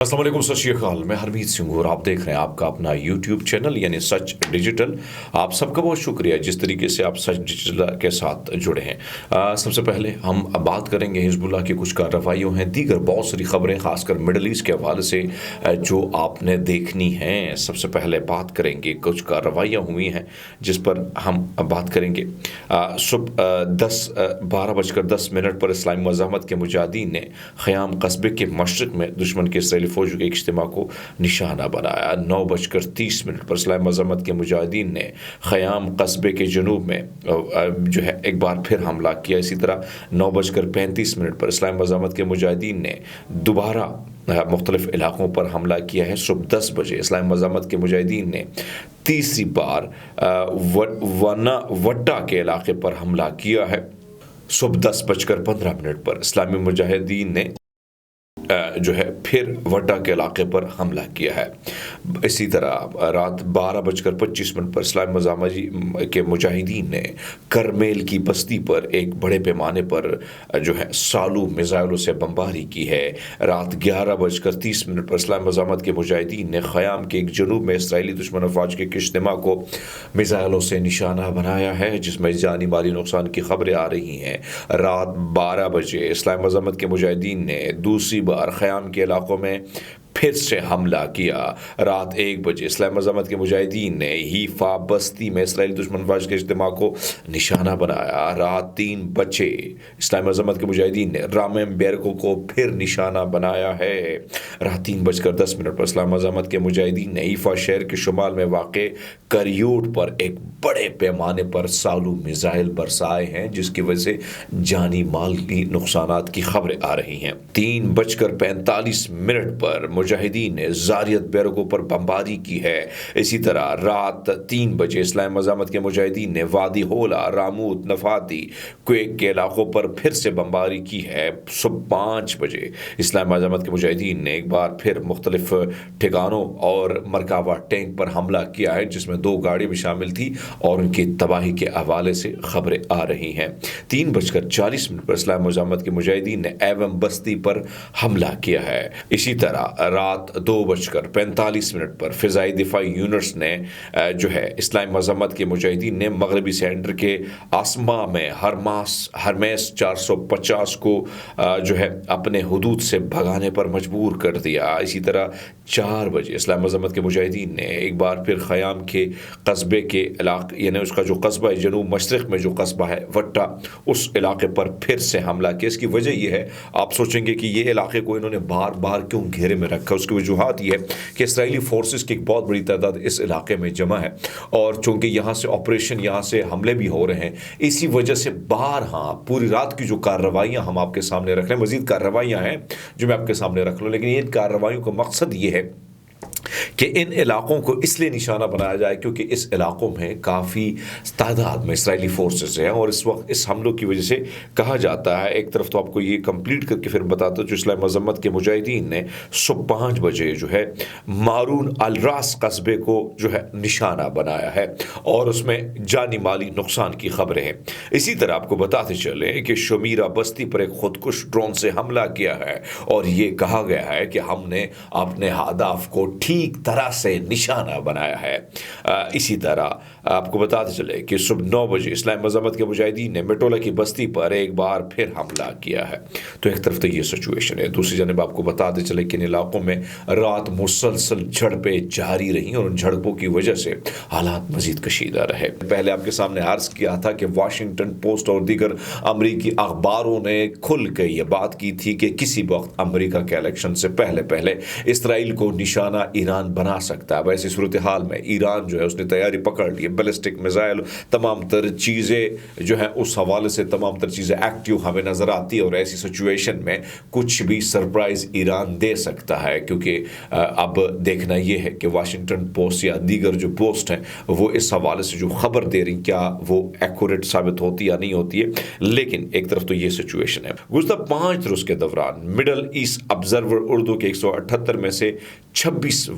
السلام علیکم، ست شری اکال۔ میں ہرمیت سنگھ اور آپ دیکھ رہے ہیں آپ کا اپنا یوٹیوب چینل یعنی سچ ڈیجیٹل۔ آپ سب کا بہت شکریہ جس طریقے سے آپ سچ ڈیجیٹل کے ساتھ جڑے ہیں۔ سب سے پہلے ہم بات کریں گے حزب اللہ کی کچھ کارروائیوں ہیں، دیگر بہت ساری خبریں خاص کر مڈل ایسٹ کے حوالے سے جو آپ نے دیکھنی ہیں۔ سب سے پہلے بات کریں گے کچھ کارروائیاں ہوئی ہیں جس پر ہم بات کریں گے۔ صبح 12:10 پر اسلامی مزاحمت کے مجاہدین نے خیام قصبے کے مشرق میں دشمن کے اسرائیلی فوجوں کے اجتماع کو نشانہ بنایا۔ 9:30 پر اسلامی مزاحمت کے مجاہدین نے خیام قصبے کے جنوب میں ایک بار پھر حملہ کیا۔ اسی طرح 9:35 پر اسلامی مزاحمت کے مجاہدین نے دوبارہ مختلف علاقوں پر حملہ کیا ہے۔ صبح 10 بجے اسلامی مزاحمت کے مجاہدین نے تیسری بار وٹا کے علاقے پر حملہ کیا ہے۔ صبح 10:15 پر اسلامی مجاہدین نے پھر وٹا کے علاقے پر حملہ کیا ہے۔ اسی طرح رات 12:25 پر اسلامی مزاحمت کے مجاہدین نے کرمیل کی بستی پر ایک بڑے پیمانے پر سالو میزائلوں سے بمباری کی ہے۔ رات 11:30 پر اسلامی مزاحمت کے مجاہدین نے خیام کے ایک جنوب میں اسرائیلی دشمن افواج کے اجتماع کو میزائلوں سے نشانہ بنایا ہے جس میں جانی مالی نقصان کی خبریں آ رہی ہیں۔ رات 12 بجے اسلامی مزاحمت کے مجاہدین نے دوسری بار خیام کے علاقوں میں پھر سے حملہ کیا۔ رات 1 بجے اسلامی مزاحمت کے مجاہدین نے حیفا بستی میں اسرائیلی دشمن افواج کے اجتماع کو نشانہ بنایا۔ رات 3 بجے اسلامی مزاحمت کے مجاہدین نے رامم بیرکو کو پھر نشانہ بنایا ہے۔ رات 3:10 پر اسلامی مزاحمت کے مجاہدین نے حیفا شہر کے شمال میں واقع کریوٹ پر ایک بڑے پیمانے پر سالو میزائل برسائے ہیں جس کی وجہ سے جانی مالی نقصانات کی خبریں آ رہی ہیں۔ 3:45 پر مجاہدین نے زاریت بیرکو پر بمباری کی ہے۔ اسی طرح رات 3 بجے اسلامی مزاحمت کے مجاہدین نے وادی ہولا، راموت، نفاتی، کویک کے علاقوں پر پھر سے بمباری کی ہے۔ صبح 5 بجے اسلامی مزاحمت کے مجاہدین نے ایک بار پھر مختلف ٹھکانوں اور مرکاوا ٹینک پر حملہ کیا ہے جس میں 2 گاڑی بھی شامل تھی اور ان کی تباہی کے حوالے سے خبریں آ رہی ہیں۔ 3:40 پر اسلامی مزاحمت کے مجاہدین نے ایوم بستی پر حملہ کیا ہے۔ اسی طرح رات 2:45 پر فضائی دفاعی یونٹس نے اسلامی مزاحمت کے مجاہدین نے مغربی سینٹر کے آسما میں ہرمیس 450 کو اپنے حدود سے بھگانے پر مجبور کر دیا۔ اسی طرح 4 بجے اسلامی مزاحمت کے مجاہدین نے ایک بار پھر خیام کے قصبے کے علاقے یعنی اس کا جو قصبہ ہے جنوب مشرق میں جو قصبہ ہے وٹا، اس علاقے پر پھر سے حملہ کیا۔ اس کی وجہ یہ ہے، آپ سوچیں گے کہ یہ علاقے کو انہوں نے بار بار کیوں گھیرے میں رکھا۔ اس کی وجوہات یہ ہے کہ اسرائیلی فورسز کی ایک بہت بڑی تعداد اس علاقے میں جمع ہے اور چونکہ یہاں سے آپریشن، یہاں سے حملے بھی ہو رہے ہیں، اسی وجہ سے پوری رات کی جو کارروائیاں ہم آپ کے سامنے رکھ رہے ہیں، مزید کارروائیاں ہیں جو میں آپ کے سامنے رکھ لوں، لیکن ان کارروائیوں کا مقصد یہ ہے کہ ان علاقوں کو اس لیے نشانہ بنایا جائے کیونکہ اس علاقوں میں کافی تعداد میں اسرائیلی فورسز ہیں اور اس وقت اس حملوں کی وجہ سے کہا جاتا ہے، ایک طرف تو آپ کو یہ کمپلیٹ کر کے پھر بتاتا ہوں، جو اسلامی مزاحمت کے مجاہدین نے صبح 5 بجے مارون الراس قصبے کو نشانہ بنایا ہے اور اس میں جانی مالی نقصان کی خبریں ہیں۔ اسی طرح آپ کو بتاتے چلیں کہ شمیرہ بستی پر ایک خودکش ڈرون سے حملہ کیا ہے اور یہ کہا گیا ہے کہ ہم نے اپنے ہدف کو ٹھیک طرح سے نشانہ بنایا ہے۔ اسی طرح آپ کو بتاتے چلے کہ صبح 9 بجے اسلامی مزاحمت کے مجاہدین نے میٹولا کی بستی پر ایک بار پھر حملہ کیا ہے۔ تو ایک طرف تو یہ سچویشن ہے، دوسری جانب آپ کو بتاتے چلے کہ ان علاقوں میں رات مسلسل جھڑپیں جاری رہیں اور ان جھڑپوں کی وجہ سے حالات مزید کشیدہ رہے۔ پہلے آپ کے سامنے عرض کیا تھا کہ واشنگٹن پوسٹ اور دیگر امریکی اخباروں نے کھل کے یہ بات کی تھی کہ کسی وقت امریکہ کے الیکشن سے پہلے اسرائیل کو نشانہ ایران بنا سکتا ہے۔ ویسی صورتحال میں ایران اس نے تیاری پکڑ لی ہے، بیلسٹک میزائل، تمام تر چیزیں اس حوالے سے تمام تر چیزیں ایکٹیو ہمیں نظر آتی ہے اور ایسی سچویشن میں کچھ بھی سرپرائز ایران دے سکتا ہے کیونکہ اب دیکھنا یہ ہے کہ واشنگٹن پوسٹ یا دیگر جو پوسٹ ہیں وہ اس حوالے سے جو خبر دے رہی کیا وہ ایکوریٹ ثابت ہوتی یا نہیں ہوتی ہے، لیکن ایک طرف تو یہ سچویشن ہے۔ گزشتہ 5 روز کے دوران مڈل ایسٹ آبزرور اردو کے 178 میں سے 26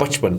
55